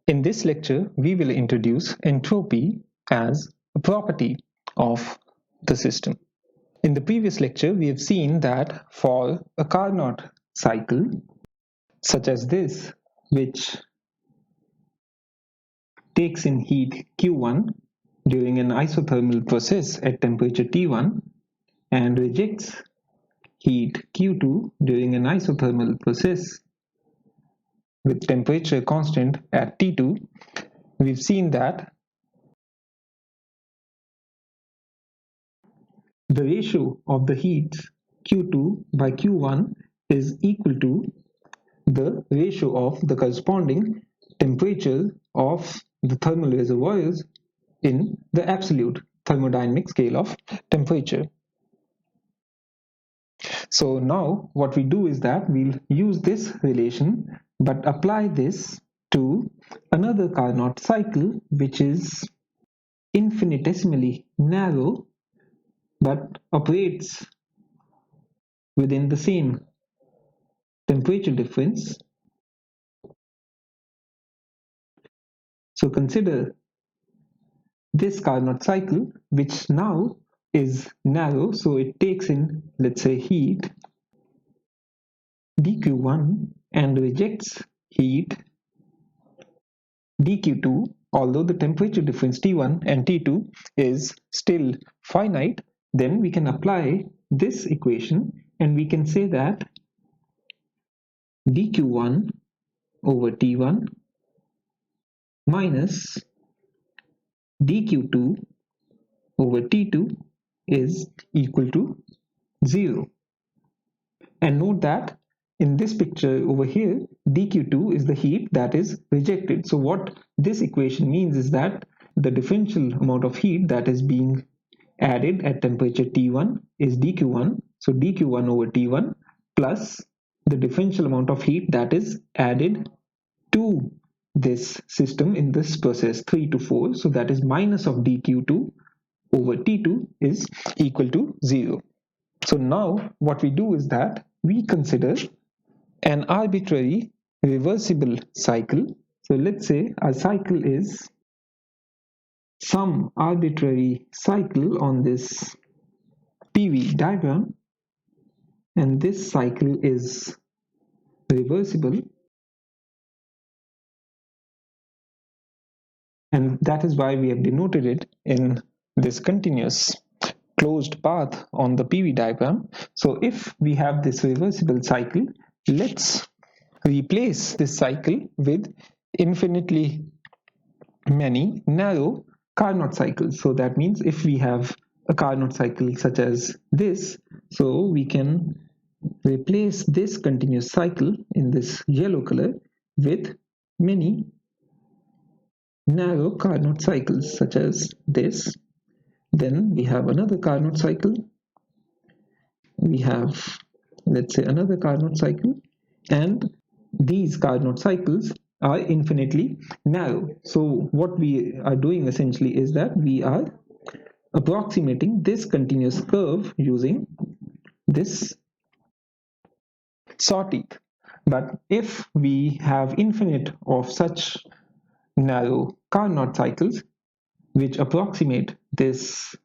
In this lecture, we will introduce entropy as a property of the system. In the previous lecture, we have seen that for a Carnot cycle, such as this, which takes in heat Q1 during an isothermal process at temperature T1 and rejects heat Q2 during an isothermal process with temperature constant at T2, we've seen that the ratio of the heats Q2 by Q1 is equal to the ratio of the corresponding temperature of the thermal reservoirs in the absolute thermodynamic scale of temperature. So now what we do is that we'll use this relation but apply this to another Carnot cycle which is infinitesimally narrow but operates within the same temperature difference. So consider this Carnot cycle, which now is narrow, so it takes in, let's say, heat dq1 and rejects heat dq2. Although the temperature difference T1 and T2 is still finite, then we can apply this equation and we can say that dq1 over T1 minus dq2 over T2 is equal to 0. And note that in this picture over here, dq2 is the heat that is rejected. So what this equation means is that the differential amount of heat that is being added at temperature T1 is dq1. So dq1 over T1 plus the differential amount of heat that is added to this system in this process 3 to 4. So that is minus of dq2 over T2 is equal to 0. So now what we do is that we consider an arbitrary reversible cycle. So let's say our cycle is some arbitrary cycle on this PV diagram, and this cycle is reversible, and that is why we have denoted it in this continuous closed path on the PV diagram. So if we have this reversible cycle, let's replace this cycle with infinitely many narrow Carnot cycles. So that means if we have a Carnot cycle such as this, so we can replace this continuous cycle in this yellow color with many narrow Carnot cycles such as this. Then we have another Carnot cycle. We have, let's say, another Carnot cycle, and these Carnot cycles are infinitely narrow. So what we are doing essentially is that we are approximating this continuous curve using this sawteeth. But if we have infinite of such narrow Carnot cycles which approximate this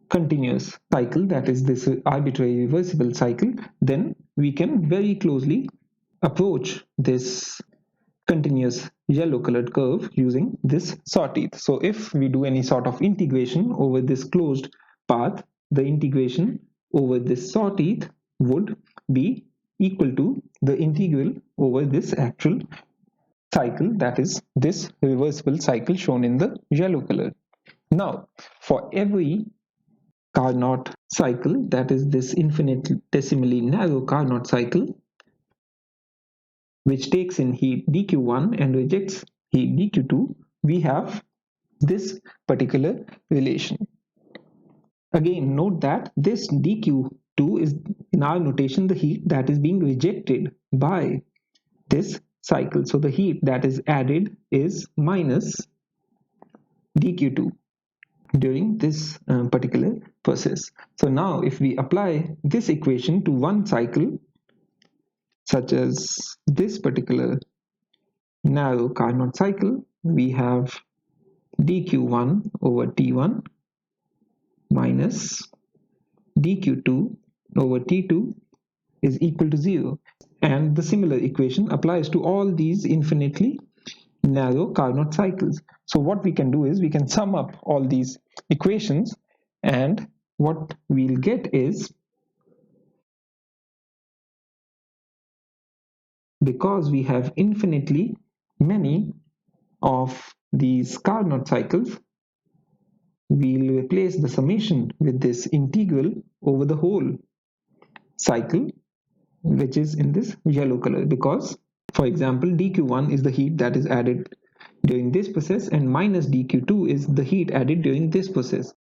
continuous cycle, that is this arbitrary reversible cycle, then we can very closely approach this continuous yellow colored curve using this sawteeth. So if we do any sort of integration over this closed path, the integration over this sawteeth would be equal to the integral over this actual cycle, that is this reversible cycle shown in the yellow color. Now, for every Carnot cycle, that is this infinitesimally narrow Carnot cycle, which takes in heat dq1 and rejects heat dq2, we have this particular relation. Again, note that this dq2 is in our notation the heat that is being rejected by this cycle. So the heat that is added is minus dq2 during this particular process. So now if we apply this equation to one cycle such as this particular narrow Carnot cycle, we have dq1 over t1 minus dq2 over t2 is equal to 0. And the similar equation applies to all these infinitely narrow Carnot cycles. So what we can do is we can sum up all these equations, and what we'll get is, because we have infinitely many of these Carnot cycles, we'll replace the summation with this integral over the whole cycle, which is in this yellow color, because for example dq1 is the heat that is added during this process and minus dq2 is the heat added during this process.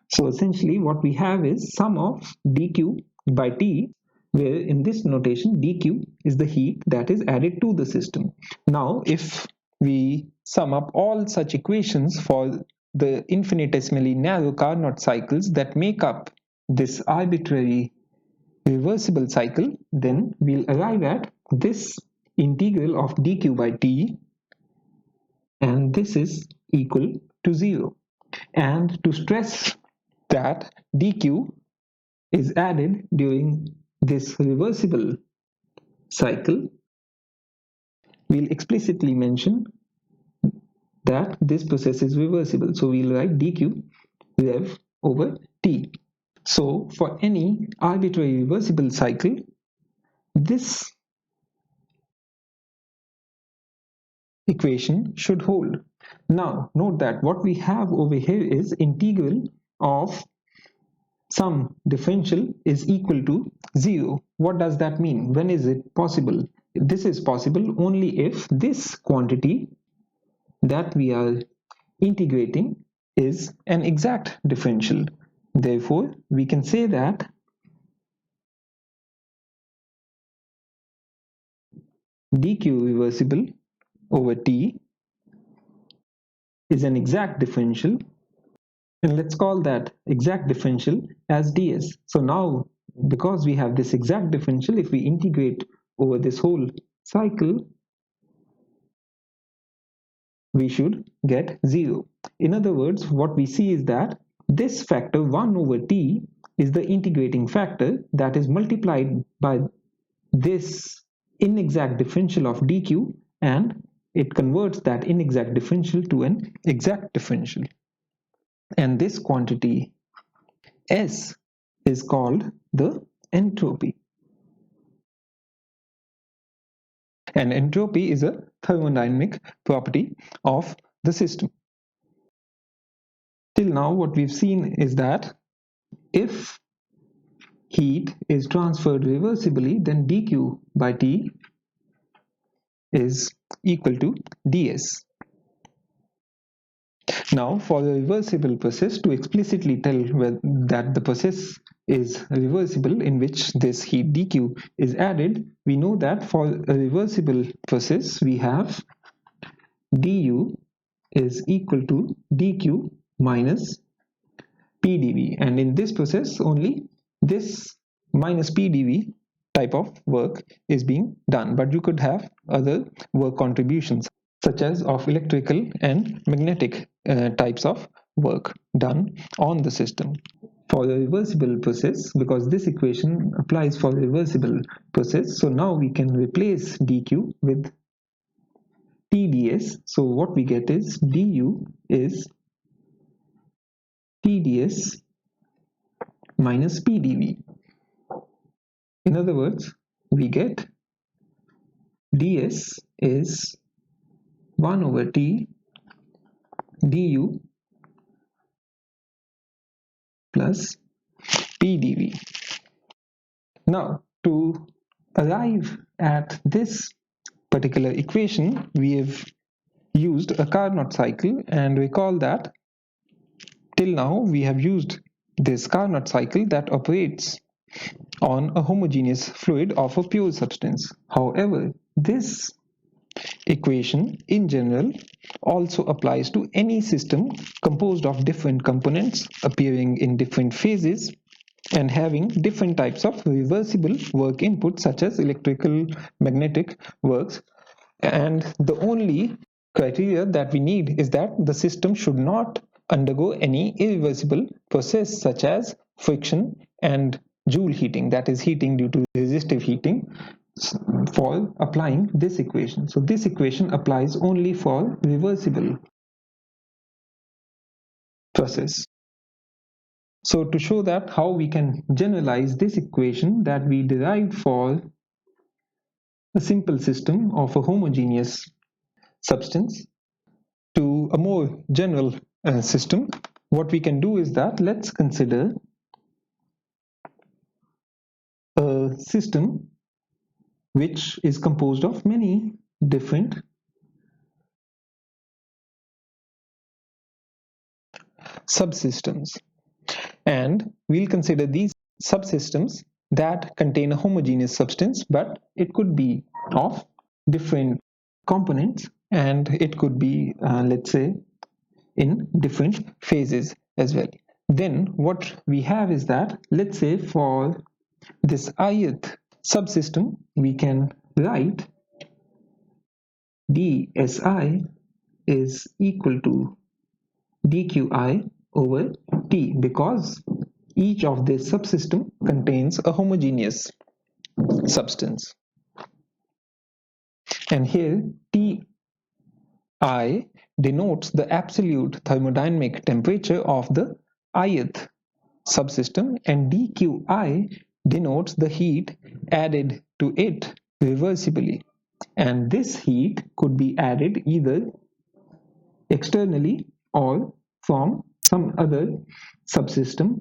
So essentially what we have is sum of dq by t, where in this notation dq is the heat that is added to the system. Now if we sum up all such equations for the infinitesimally narrow Carnot cycles that make up this arbitrary reversible cycle, then we'll arrive at this integral of dq by t, and this is equal to 0. And to stress that dq is added during this reversible cycle, we'll explicitly mention that this process is reversible. So we'll write dq rev over t. So for any arbitrary reversible cycle, this equation should hold. Now note that what we have over here is integral of some differential is equal to 0. What does that mean? When is it possible? This is possible only if this quantity that we are integrating is an exact differential. Therefore, we can say that dq reversible over t is an exact differential, and let's call that exact differential as ds. So now, because we have this exact differential, if we integrate over this whole cycle, we should get 0. In other words, what we see is that this factor 1 over t is the integrating factor that is multiplied by this inexact differential of dq, and it converts that inexact differential to an exact differential. And this quantity S is called the entropy. And entropy is a thermodynamic property of the system. Till now, what we've seen is that if heat is transferred reversibly, then dq by t is equal to ds. Now, for the reversible process, to explicitly tell that the process is reversible in which this heat dq is added, we know that for a reversible process, we have du is equal to dq minus pdv, and in this process only this minus pdv type of work is being done, but you could have other work contributions such as of electrical and magnetic types of work done on the system. For the reversible process, because this equation applies for the reversible process, so now we can replace dq with tds. So what we get is du is tds minus pdv. In other words, we get ds is 1 over t du plus pdv. Now, to arrive at this particular equation, we have used a Carnot cycle, and recall that till now we have used this Carnot cycle that operates on a homogeneous fluid of a pure substance. However, this equation in general also applies to any system composed of different components appearing in different phases and having different types of reversible work input such as electrical, magnetic works And the only criteria that we need is that the system should not undergo any irreversible process such as friction and Joule heating, that is heating due to resistive heating, for applying this equation. So this equation applies only for reversible process. So to show that how we can generalize this equation that we derived for a simple system of a homogeneous substance to a more general system, what we can do is that let's consider a system which is composed of many different subsystems, and we'll consider these subsystems that contain a homogeneous substance, but it could be of different components, and it could be let's say in different phases as well. Then what we have is that, let's say for this ith subsystem, we can write dSi is equal to dQi over T, because each of this subsystem contains a homogeneous substance. And here Ti denotes the absolute thermodynamic temperature of the ith subsystem, and dQi denotes the heat added to it reversibly. And this heat could be added either externally or from some other subsystem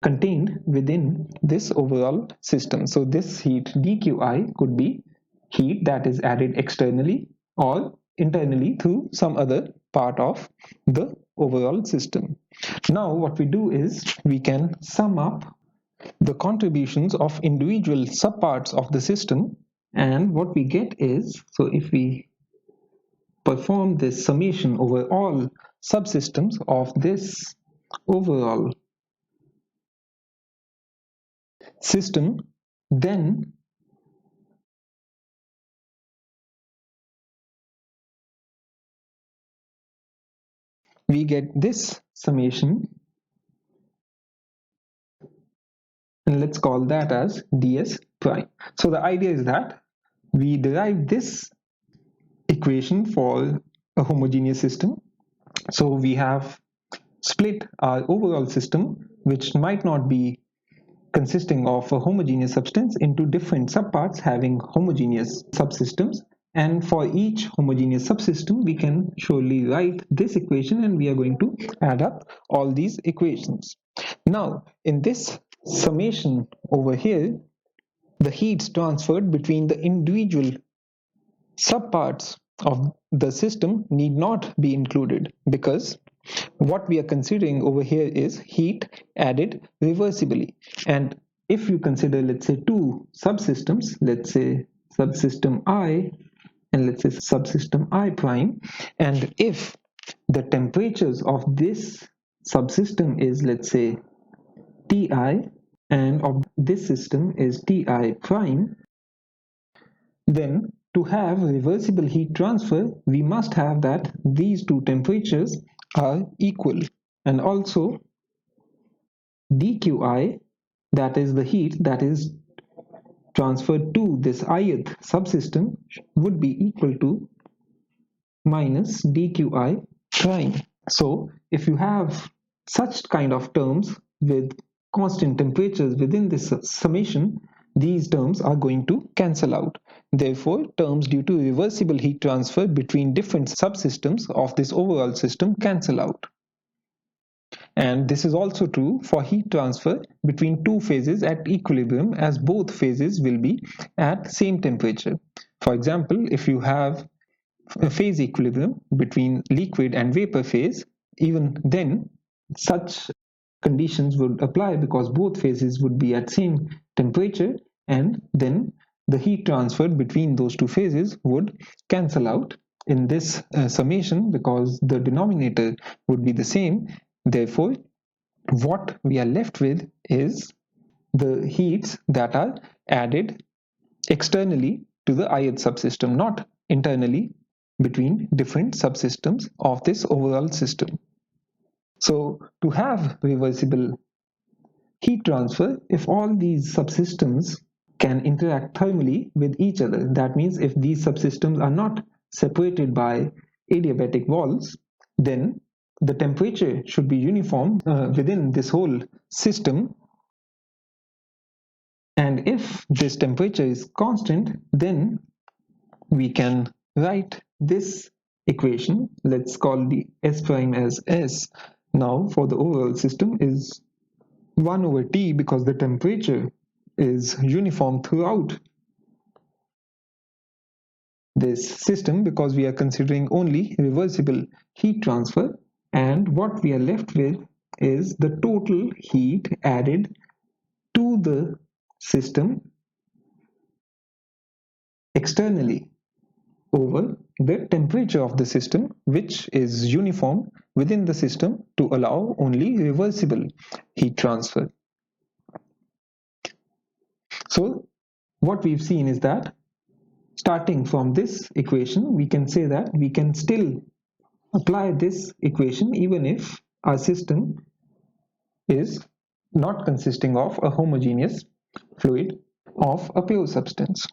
contained within this overall system. So this heat dQi could be heat that is added externally or internally through some other part of the overall system. Now what we do is we can sum up the contributions of individual subparts of the system, and what we get is, so if we perform this summation over all subsystems of this overall system, then we get this summation, and let's call that as ds prime. So the idea is that we derive this equation for a homogeneous system. So we have split our overall system, which might not be consisting of a homogeneous substance, into different subparts having homogeneous subsystems. And for each homogeneous subsystem, we can surely write this equation, and we are going to add up all these equations. Now, in this summation over here, the heats transferred between the individual subparts of the system need not be included, because what we are considering over here is heat added reversibly. And if you consider, let's say, two subsystems, let's say subsystem I and let's say subsystem I prime, and if the temperatures of this subsystem is, let's say, Ti, and of this system is Ti prime, then to have reversible heat transfer, we must have that these two temperatures are equal, and also dQi, that is the heat that is transferred to this ith subsystem, would be equal to minus dQi prime. So if you have such kind of terms with constant temperatures within this summation, these terms are going to cancel out. Therefore, terms due to reversible heat transfer between different subsystems of this overall system cancel out. And this is also true for heat transfer between two phases at equilibrium, as both phases will be at same temperature. For example, if you have a phase equilibrium between liquid and vapor phase, even then such conditions would apply, because both phases would be at same temperature, and then the heat transferred between those two phases would cancel out in this summation, because the denominator would be the same. Therefore, what we are left with is the heats that are added externally to the ith subsystem, not internally between different subsystems of this overall system. So to have reversible heat transfer, if all these subsystems can interact thermally with each other, that means if these subsystems are not separated by adiabatic walls, then the temperature should be uniform within this whole system. And if this temperature is constant, then we can write this equation. Let's call the S prime as S now for the overall system is 1 over T, because the temperature is uniform throughout this system, because we are considering only reversible heat transfer, and what we are left with is the total heat added to the system externally over the temperature of the system, which is uniform within the system to allow only reversible heat transfer. So what we've seen is that starting from this equation, we can say that we can still apply this equation even if our system is not consisting of a homogeneous fluid of a pure substance.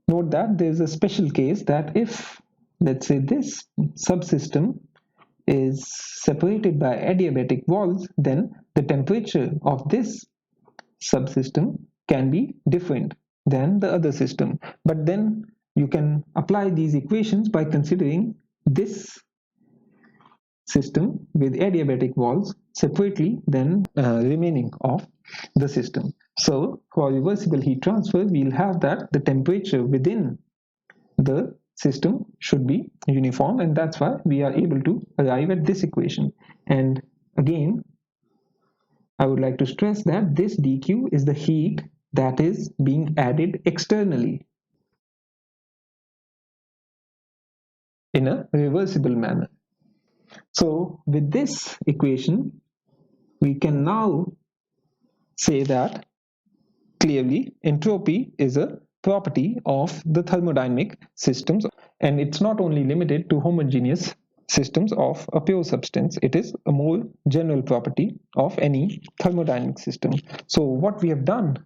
Note that there is a special case that if, let's say, this subsystem is separated by adiabatic walls, then the temperature of this subsystem can be different than the other system. But then you can apply these equations by considering this system with adiabatic walls separately than remaining of the system. So for reversible heat transfer, we'll have that the temperature within the system should be uniform, and that's why we are able to arrive at this equation. And again, I would like to stress that this dq is the heat that is being added externally in a reversible manner. So with this equation, we can now say that clearly entropy is a property of the thermodynamic systems, and it's not only limited to homogeneous systems of a pure substance, it is a more general property of any thermodynamic system. So what we have done,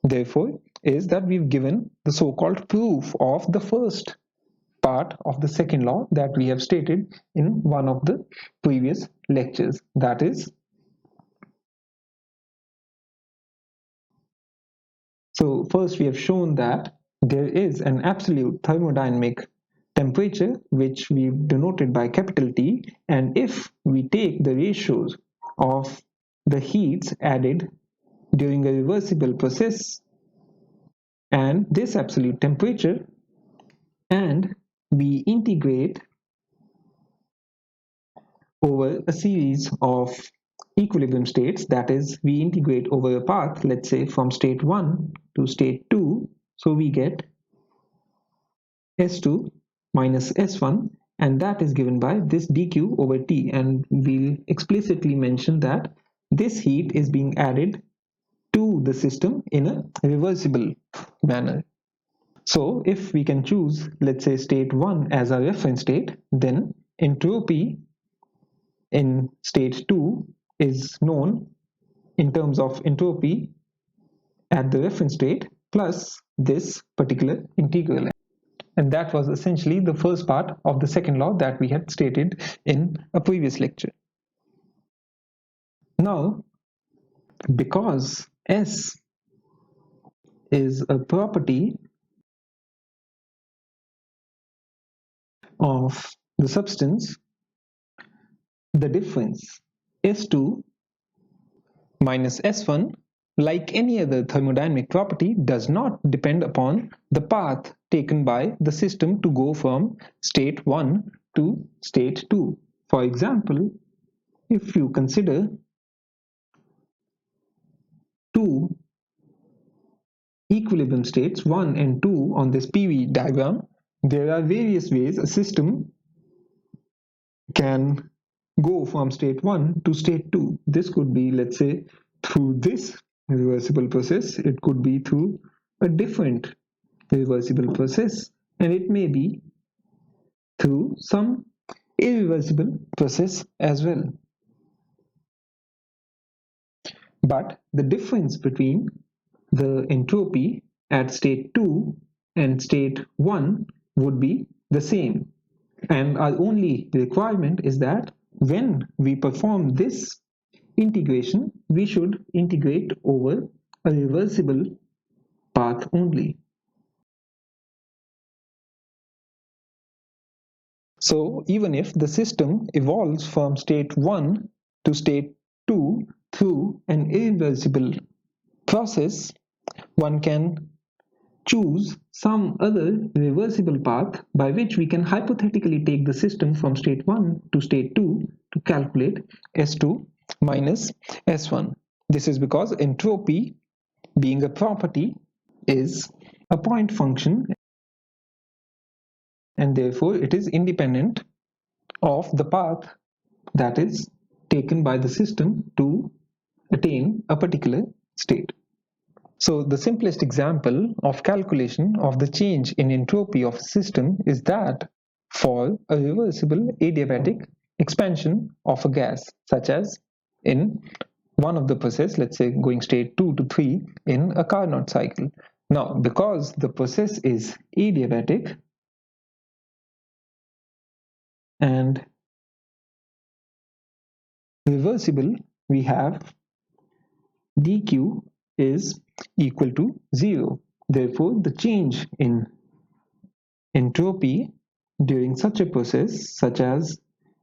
therefore, is that we've given the so-called proof of the first part of the second law that we have stated in one of the previous lectures. That is, so first we have shown that there is an absolute thermodynamic temperature which we've denoted by capital T, and if we take the ratios of the heats added during a reversible process and this absolute temperature, and we integrate over a series of equilibrium states, that is, we integrate over a path, let's say from state 1 to state 2, so we get S2 minus S1, and that is given by this dq over T, and we'll explicitly mention that this heat is being added to the system in a reversible manner. So if we can choose, let's say, state 1 as a reference state, then entropy in state 2 is known in terms of entropy at the reference state plus this particular integral. And that was essentially the first part of the second law that we had stated in a previous lecture. Now, because S is a property of the substance, the difference S2 minus S1, like any other thermodynamic property, does not depend upon the path taken by the system to go from state 1 to state 2. For example, if you consider two equilibrium states 1 and 2 on this PV diagram, there are various ways a system can go from state 1 to state 2. This could be, let's say, through this reversible process. It could be through a different reversible process. and it may be through some irreversible process as well. But the difference between the entropy at state 2 and state 1 would be the same. And our only requirement is that when we perform this integration, we should integrate over a reversible path only. So even if the system evolves from state 1 to state 2 through an irreversible process, one can choose some other reversible path by which we can hypothetically take the system from state 1 to state 2 to calculate S2 minus S1. This is because entropy, being a property, is a point function, and therefore it is independent of the path that is taken by the system to attain a particular state. So the simplest example of calculation of the change in entropy of a system is that for a reversible adiabatic expansion of a gas, such as in one of the process, let's say going state 2 to 3 in a Carnot cycle. Now, because the process is adiabatic and reversible, we have dq is equal to 0. Therefore, the change in entropy during such a process, such as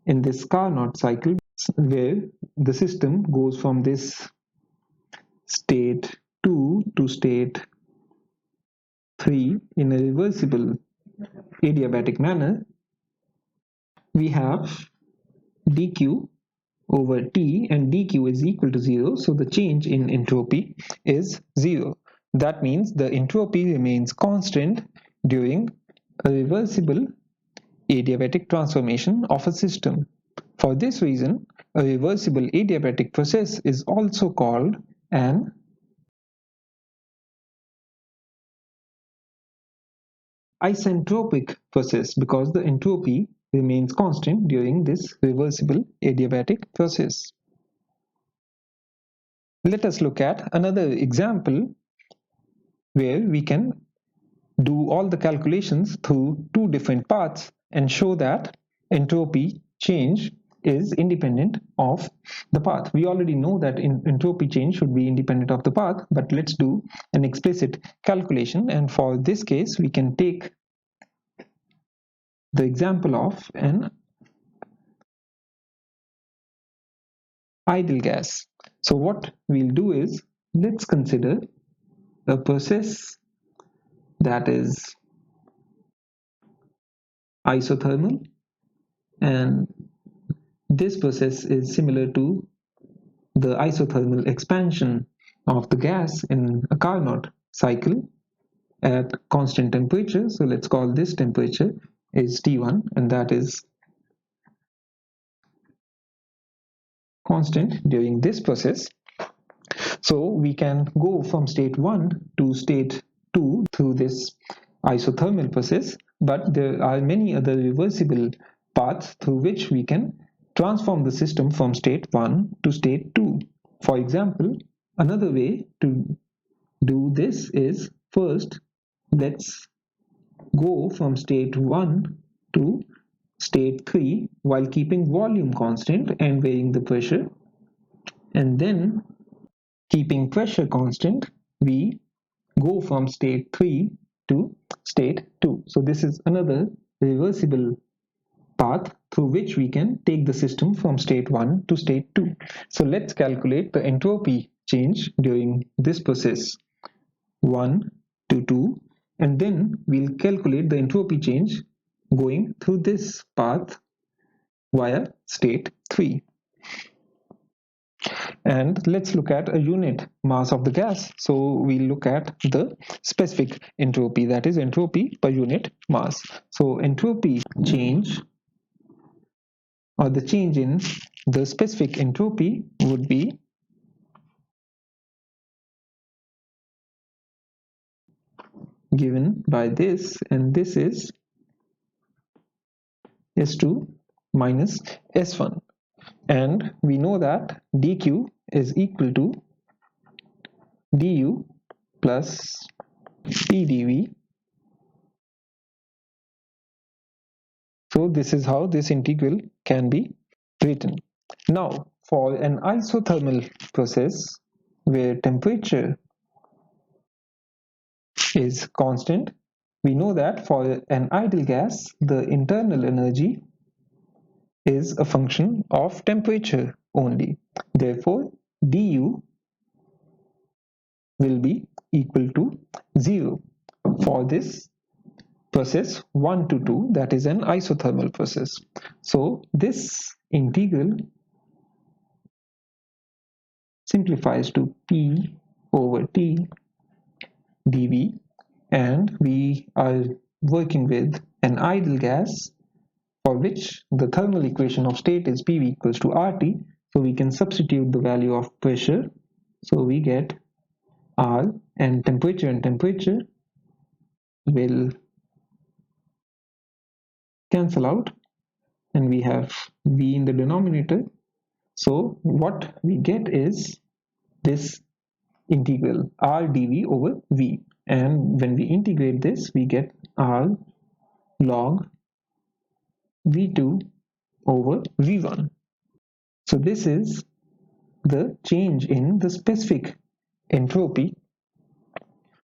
in this Carnot cycle, where the system goes from this state 2 to state 3 in a reversible adiabatic manner, we have dq over T, and dq is equal to 0, so the change in entropy is 0. That means the entropy remains constant during a reversible adiabatic transformation of a system. For this reason, a reversible adiabatic process is also called an isentropic process because the entropy remains constant during this reversible adiabatic process. Let us look at another example where we can do all the calculations through two different paths and show that entropy change is independent of the path. We already know that entropy change should be independent of the path, but let's do an explicit calculation, and for this case we can take the example of an ideal gas. So what we'll do is, let's consider a process that is isothermal, and this process is similar to the isothermal expansion of the gas in a Carnot cycle at constant temperature. So let's call this temperature is T1, and that is constant during this process. So we can go from state 1 to state 2 through this isothermal process, but there are many other reversible paths through which we can transform the system from state 1 to state 2. For example, another way to do this is, first let's go from state 1 to state 3 while keeping volume constant and varying the pressure, and then keeping pressure constant we go from state 3 to state 2. So this is another reversible path through which we can take the system from state 1 to state 2. So let's calculate the entropy change during this process 1 to 2, and then we'll calculate the entropy change going through this path via state 3. And let's look at a unit mass of the gas. So we'll look at the specific entropy, that is entropy per unit mass. So entropy change, or the change in the specific entropy, would be given by this, and this is S2 minus S1. And we know that dq is equal to du plus pdv. So this is how this integral can be written. Now, for an isothermal process where temperature is constant, we know that for an ideal gas, the internal energy is a function of temperature only. Therefore, du will be equal to 0 for this process 1 to 2, that is an isothermal process. So this integral simplifies to p over t dv, and we are working with an ideal gas for which the thermal equation of state is PV equals to RT. So we can substitute the value of pressure. So we get R, and temperature will cancel out, and we have V in the denominator. So what we get is this integral R dV over V, and when we integrate this we get R log V2 over V1. So this is the change in the specific entropy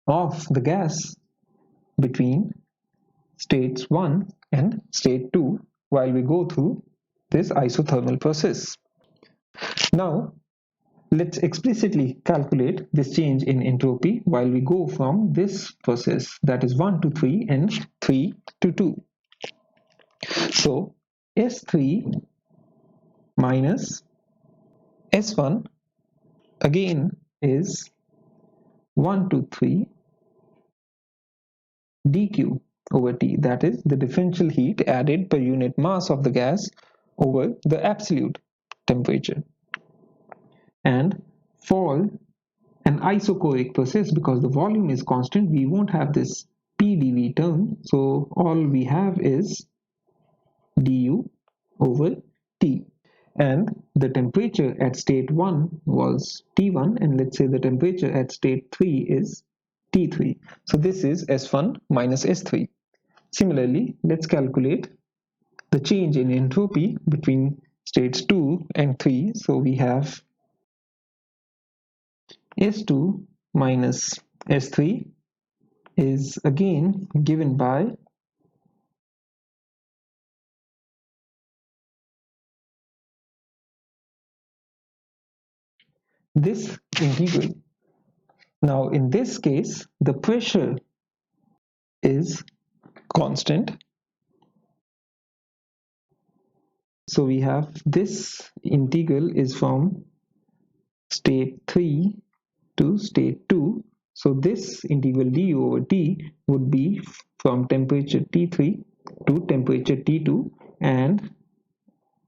of the gas between states 1 and state 2 while we go through this isothermal process. Now let's explicitly calculate this change in entropy while we go from this process, that is 1 to 3 and 3 to 2. So S3 minus S1 again is 1 to 3 dq over T, that is the differential heat added per unit mass of the gas over the absolute temperature. And for an isochoric process, because the volume is constant, we won't have this pdv term, so all we have is du over T. And the temperature at state 1 was T1, and let's say the temperature at state 3 is T3. So this is S1 minus S3. Similarly, let's calculate the change in entropy between states 2 and 3. So we have S2 minus S3 is again given by this integral. Now in this case, the pressure is constant. So we have this integral is from state 3 to state 2. So this integral du over T would be from temperature T3 to temperature T2, and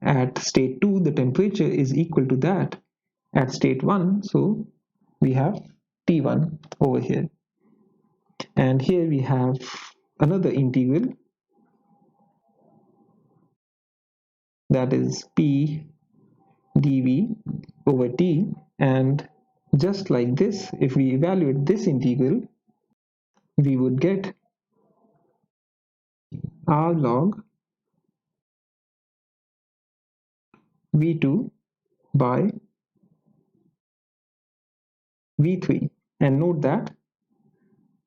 at state 2 the temperature is equal to that at state 1, so we have T1 over here. And here we have another integral, that is P dV over T, and just like this, if we evaluate this integral, we would get R log V2 by V3. And note that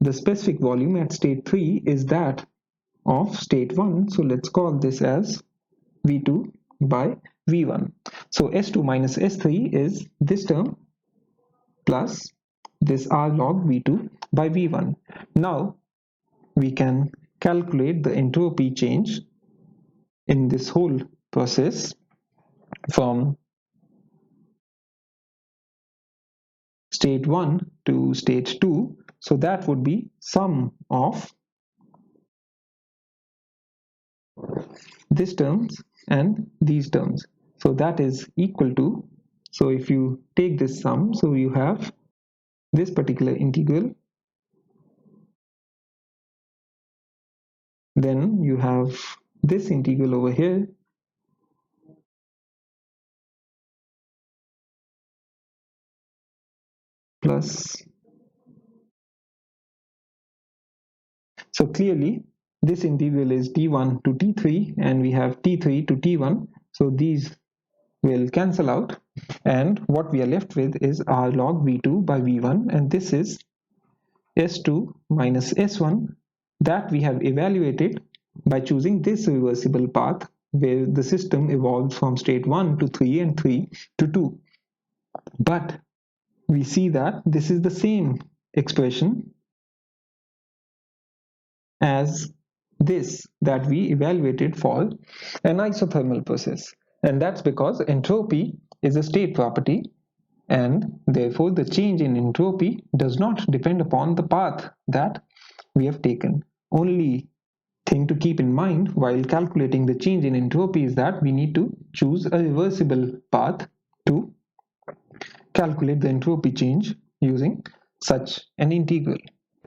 the specific volume at state 3 is that of state 1, so let's call this as V2 by V1. So S2 minus S3 is this term plus this R log V2 by V1. Now we can calculate the entropy change in this whole process from state 1 to state 2. So that would be sum of these terms and these terms. So that is equal to, so if you take this sum, so you have this particular integral Then you have this integral over here plus. So clearly this integral is t1 to t3 and we have t3 to t1. So these will cancel out and what we are left with is r log v2 by v1, and this is s2 minus s1 that we have evaluated by choosing this reversible path where the system evolved from state 1 to 3 and 3 to 2. But we see that this is the same expression as this that we evaluated for an isothermal process, and that's because entropy is a state property and therefore the change in entropy does not depend upon the path that we have taken. Only thing to keep in mind while calculating the change in entropy is that we need to choose a reversible path to calculate the entropy change using such an integral.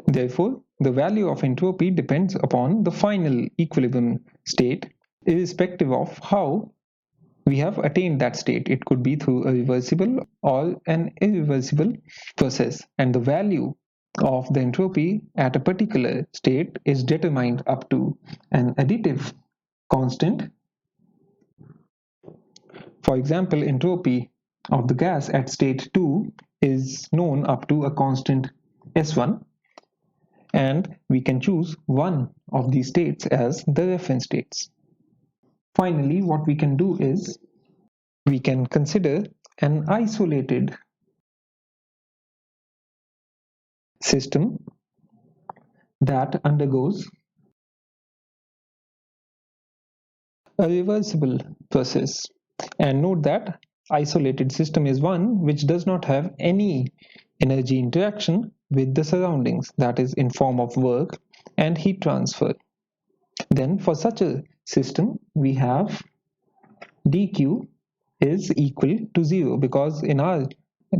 Therefore, the value of entropy depends upon the final equilibrium state, irrespective of how we have attained that state. It could be through a reversible or an irreversible process, and the value of the entropy at a particular state is determined up to an additive constant. For example, entropy of the gas at state 2 is known up to a constant S1, and we can choose one of these states as the reference states. Finally, what we can do is we can consider an isolated system that undergoes a reversible process. And note that isolated system is one which does not have any energy interaction with the surroundings, that is in form of work and heat transfer. Then for such a system we have dq is equal to 0, because in our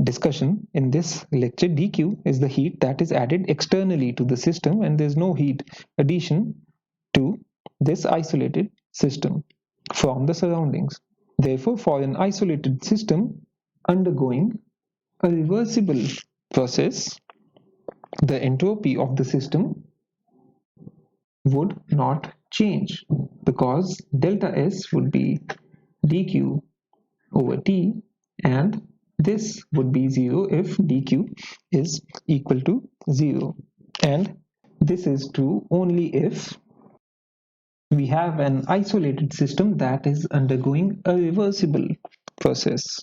discussion in this lecture dq is the heat that is added externally to the system and there's no heat addition to this isolated system from the surroundings. Therefore, for an isolated system undergoing a reversible process, the entropy of the system would not change because delta S would be dq over t, and this would be 0 if dq is equal to 0. And this is true only if we have an isolated system that is undergoing a reversible process.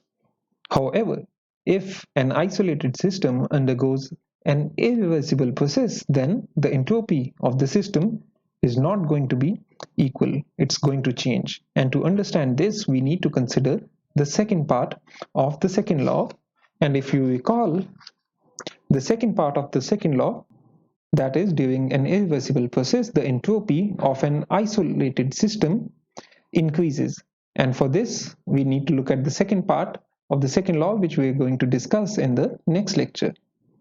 However, if an isolated system undergoes an irreversible process, then the entropy of the system is not going to be equal. It's going to change. And to understand this, we need to consider the second part of the second law. And if you recall, the second part of the second law, that is, during an irreversible process, the entropy of an isolated system increases. And for this, we need to look at the second part of the second law, which we are going to discuss in the next lecture.